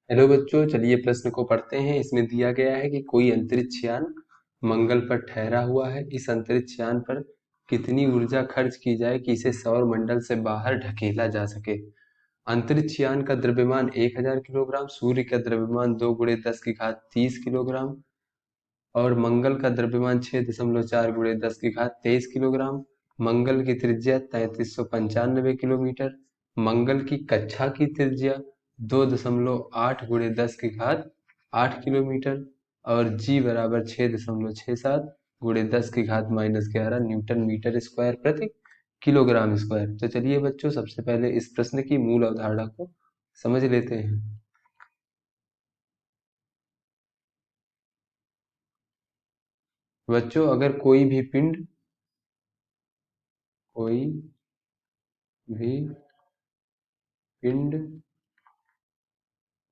Hello बच्चों, चलिए प्रश्न को पढ़ते हैं। इसमें दिया गया है कि कोई अंतरिक्ष यान मंगल पर ठहरा हुआ है। इस अंतरिक्ष यान पर कितनी ऊर्जा खर्च की जाए कि इसे सौर मंडल से बाहर ढकेला जा सके। अंतरिक्ष यान का द्रव्यमान 1000 किलोग्राम, सूर्य का द्रव्यमान 2 गुणे 10 की घात 30 किलोग्राम और मंगल का द्रव्यमान 6.4 गुणे 10 की घात 23 किलोग्राम। मंगल की त्रिज्या 3395 किलोमीटर। मंगल की कक्षा की त्रिज्या 2.8 गुणे 10 की घात 8 किलोमीटर और जी बराबर 6.67 गुणे 10 की घात -11 न्यूटन मीटर स्क्वायर प्रति किलोग्राम स्क्वायर। तो चलिए बच्चों, सबसे पहले इस प्रश्न की मूल अवधारणा को समझ लेते हैं। बच्चों, अगर कोई भी पिंड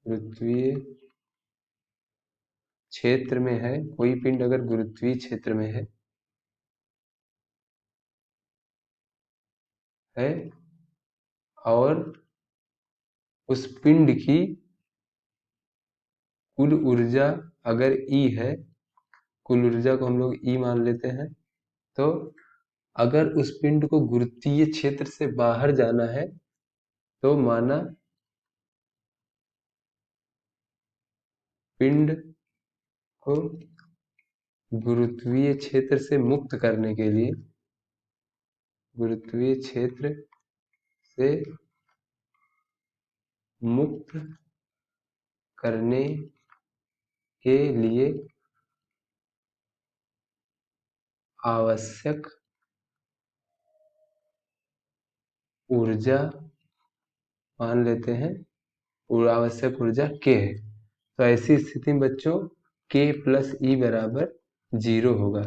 गुरुत्वीय क्षेत्र में है, कोई पिंड अगर गुरुत्वीय क्षेत्र में है और उस पिंड की कुल ऊर्जा अगर ई है, कुल ऊर्जा को हम लोग ई मान लेते हैं। तो अगर उस पिंड को गुरुत्वीय क्षेत्र से बाहर जाना है तो माना पिंड को गुरुत्वीय क्षेत्र से मुक्त करने के लिए, गुरुत्वीय क्षेत्र से मुक्त करने के लिए आवश्यक ऊर्जा मान लेते हैं, और आवश्यक ऊर्जा k है। तो ऐसी स्थिति में बच्चों k प्लस ई बराबर 0 होगा,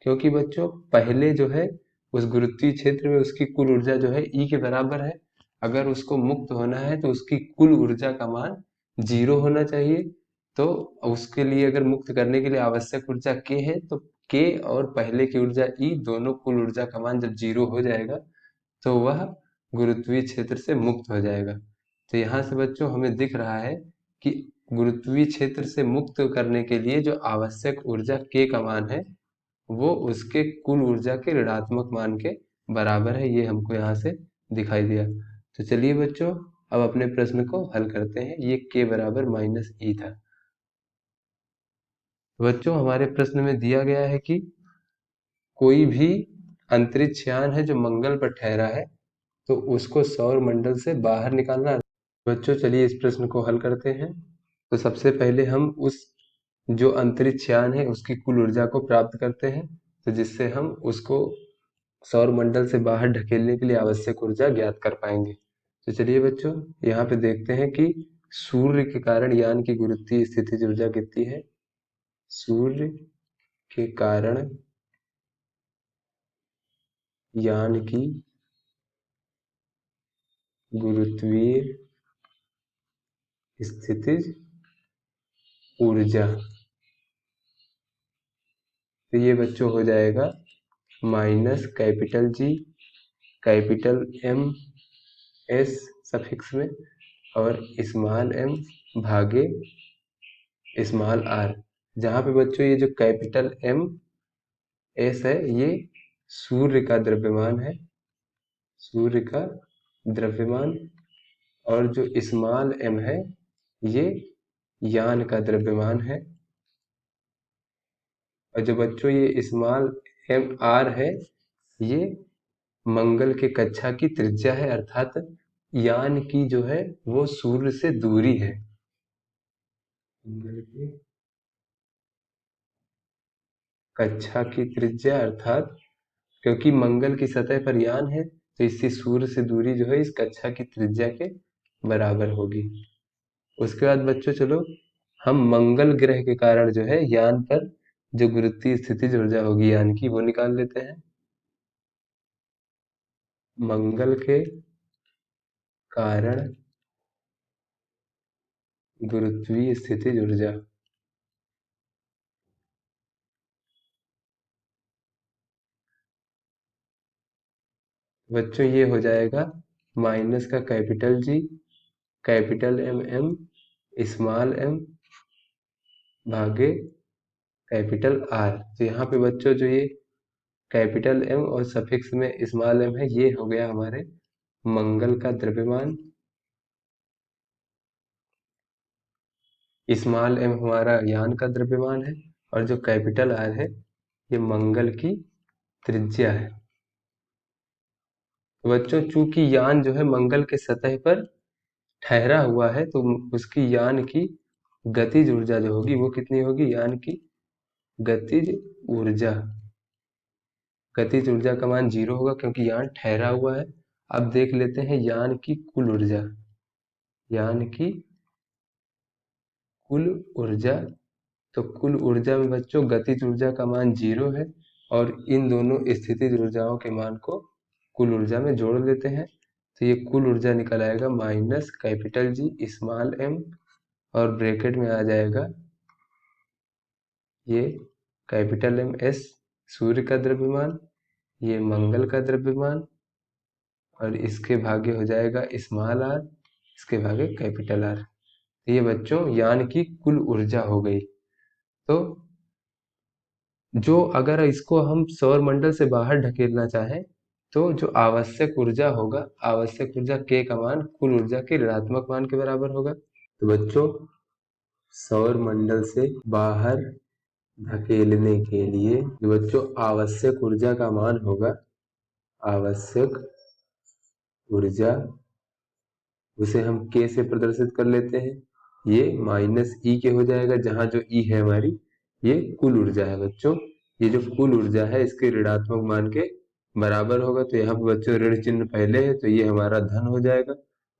क्योंकि बच्चों पहले जो है उस गुरुत्वीय क्षेत्र में उसकी कुल ऊर्जा जो है ई के बराबर है। अगर उसको मुक्त होना है तो उसकी कुल ऊर्जा का मान 0 होना चाहिए। तो उसके लिए अगर मुक्त करने के लिए आवश्यक ऊर्जा k है, तो k और पहले की ऊर्जा ई दोनों कुल ऊर्जा का मान जब 0 हो जाएगा तो वह गुरुत्वीय क्षेत्र से मुक्त हो जाएगा। तो यहाँ से बच्चों हमें दिख रहा है कि गुरुत्वीय क्षेत्र से मुक्त करने के लिए जो आवश्यक ऊर्जा k का मान है वो उसके कुल ऊर्जा के ऋणात्मक मान के बराबर है। ये हमको यहाँ से दिखाई दिया। तो चलिए बच्चों, अब अपने प्रश्न को हल करते हैं। ये k बराबर -e था। बच्चों, हमारे प्रश्न में दिया गया है कि कोई भी अंतरिक्ष यान है जो मंगल पर ठहरा है, तो उसको सौर मंडल से बाहर निकालना है। बच्चों, चलिए इस प्रश्न को हल करते हैं। तो सबसे पहले हम उस जो अंतरिक्ष यान है उसकी कुल ऊर्जा को प्राप्त करते हैं, तो जिससे हम उसको सौर मंडल से बाहर ढकेलने के लिए आवश्यक ऊर्जा ज्ञात कर पाएंगे। तो चलिए बच्चों, यहाँ पे देखते हैं कि सूर्य के कारण यान की गुरुत्वीय स्थितिज ऊर्जा कितनी है। सूर्य के कारण यान की गुरुत्वीय स्थितिज ऊर्जा, तो ये बच्चों हो जाएगा minus capital G capital M S suffix में और स्मॉल एम भागे स्मॉल आर। जहाँ पे बच्चों ये जो कैपिटल एम एस है ये सूर्य का द्रव्यमान है, सूर्य का द्रव्यमान, और जो स्मॉल एम है ये यान का द्रव्यमान है। और जो बच्चों ये स्मॉल एम आर है ये मंगल के कक्षा की त्रिज्या है, अर्थात यान की जो है वो सूर्य से दूरी है। मंगल की कक्षा की त्रिज्या अर्थात, क्योंकि मंगल की सतह पर यान है तो इससे सूर्य से दूरी जो है इस कक्षा की त्रिज्या के बराबर होगी। उसके बाद बच्चों चलो हम मंगल ग्रह के कारण जो है यान पर जो गुरुत्वीय स्थितिज ऊर्जा होगी यान की वो निकाल लेते हैं। मंगल के कारण गुरुत्वीय स्थितिज ऊर्जा, बच्चों ये हो जाएगा माइनस का capital G capital M M small m भागे कैपिटल R। तो यहाँ पे बच्चों जो ये कैपिटल M और सफिक्स में स्मॉल m है, ये हो गया हमारे मंगल का द्रव्यमान। स्मॉल m हमारा यान का द्रव्यमान है और जो कैपिटल R है ये मंगल की त्रिज्या है। तो बच्चों चूंकि यान जो है मंगल के सतह पर ठहरा हुआ है तो उसकी यान की गतिज ऊर्जा जो होगी वो कितनी होगी? यान की गतिज ऊर्जा, गतिज ऊर्जा का मान 0 होगा क्योंकि यान ठहरा हुआ है। अब देख लेते हैं यान की कुल ऊर्जा। यान की कुल ऊर्जा, तो कुल ऊर्जा में बच्चों गतिज ऊर्जा का मान 0 है और इन दोनों स्थितिज ऊर्जाओं के मान को कुल ऊर्जा में जोड़ लेते हैं। तो ये कुल ऊर्जा निकल आएगा माइनस कैपिटल जी स्मॉल m और ब्रैकेट में आ जाएगा ये कैपिटल M S सूर्य का द्रव्यमान, ये मंगल का द्रव्यमान और इसके भागे हो जाएगा स्मॉल r, इसके भागे कैपिटल R। ये बच्चों यान की कुल ऊर्जा हो गई। तो जो अगर इसको हम सौर मंडल से बाहर ढकेलना चाहें तो जो आवश्यक ऊर्जा होगा, आवश्यक ऊर्जा k का मान कुल ऊर्जा के ऋणात्मक मान के बराबर होगा। तो बच्चों सौर मंडल से बाहर धकेलने के लिए जो बच्चों आवश्यक ऊर्जा का मान होगा, आवश्यक ऊर्जा उसे हम k से प्रदर्शित कर लेते हैं। ये माइनस ई के हो जाएगा, जहां जो ई है हमारी ये कुल ऊर्जा है बच्चों। ये जो कुल ऊर्जा है इसके ऋणात्मक मान के बराबर होगा। तो यहाँ पे बच्चों ऋण चिन्ह पहले है तो ये हमारा धन हो जाएगा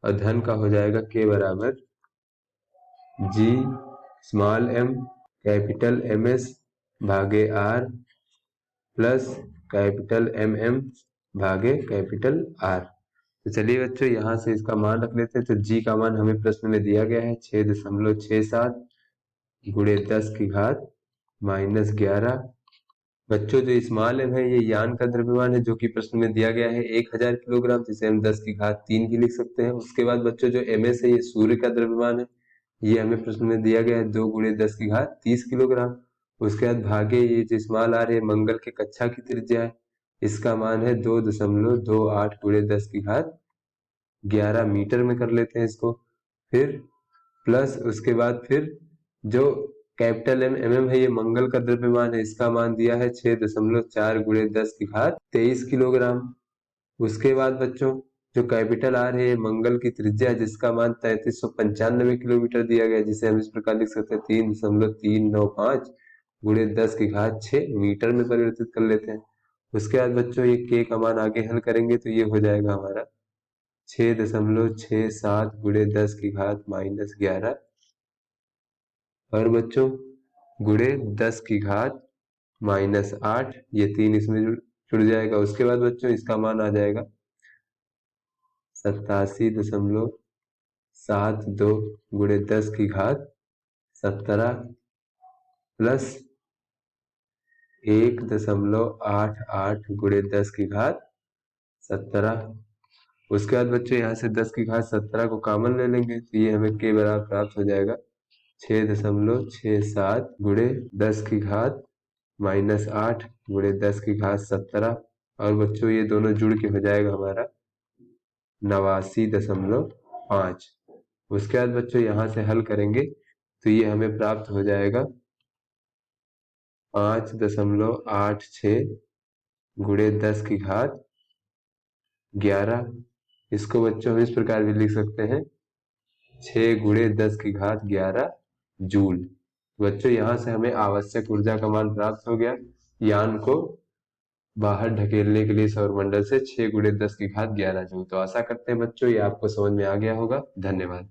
और धन का हो जाएगा k बराबर जी स्मॉल m कैपिटल MS भागे R प्लस कैपिटल MM भागे कैपिटल R। तो चलिए बच्चों यहाँ से इसका मान रख लेते हैं। तो जी का मान हमें प्रश्न में दिया गया है 6.67 गुणे 10 की घात -11। बच्चों जो स्मॉल m है ये यान का द्रव्यमान है जो कि प्रश्न में दिया गया है 1000 किलोग्राम, जिसे हम 10 की घात 3 भी लिख सकते हैं। उसके बाद बच्चों जो MS है ये सूर्य का द्रव्यमान है, ये हमें प्रश्न में दिया गया है 2 गुणे 10 की घात 30 किलोग्राम। उसके बाद भागे ये जो स्मॉल r है मंगल के कक्षा की त्रिज्या है, इसका मान है 2.28 गुणे 10 की घात 11 मीटर में कर लेते हैं इसको। फिर प्लस उसके बाद फिर जो कैपिटल M mm है ये मंगल का द्रव्यमान है, इसका मान दिया है 6.4 गुणे 10 की घात 23 किलोग्राम। उसके बाद बच्चों जो कैपिटल R है ये मंगल की त्रिज्या है जिसका मान 3395 किलोमीटर दिया गया है, जिसे हम इस प्रकार लिख सकते हैं 3.395 गुणे 10 की घात 6 मीटर में परिवर्तित कर लेते हैं। उसके बाद बच्चों ये k का मान आगे हल करेंगे तो ये हो जाएगा हमारा 6.67 गुणे 10 की घात -11 और बच्चों गुणे 10 की घात -8, ये 3 इसमें जुड़ जाएगा। उसके बाद बच्चों इसका मान आ जाएगा 87.72 गुणे 10 की घात 17 प्लस 1.88 गुणे 10 की घात 17। उसके बाद बच्चों यहाँ से 10 की घात 17 को कॉमन ले लेंगे तो ये हमें के बराबर प्राप्त हो जाएगा 6.67 गुणे 10 की घात -8 गुणे 10 की घात 17 और बच्चों ये दोनों जुड़ के हो जाएगा हमारा 89.5। उसके बाद बच्चों यहाँ से हल करेंगे तो ये हमें प्राप्त हो जाएगा 5.86 गुणे 10 की घात 11। इसको बच्चों हम इस प्रकार भी लिख सकते हैं 6 गुणे 10 की घात 11 जूल। बच्चों यहाँ से हमें आवश्यक ऊर्जा का मान प्राप्त हो गया यान को बाहर ढकेलने के लिए सौरमंडल से 6 गुणे 10 की घात 11 जूल। तो आशा करते हैं बच्चों ये आपको समझ में आ गया होगा। धन्यवाद।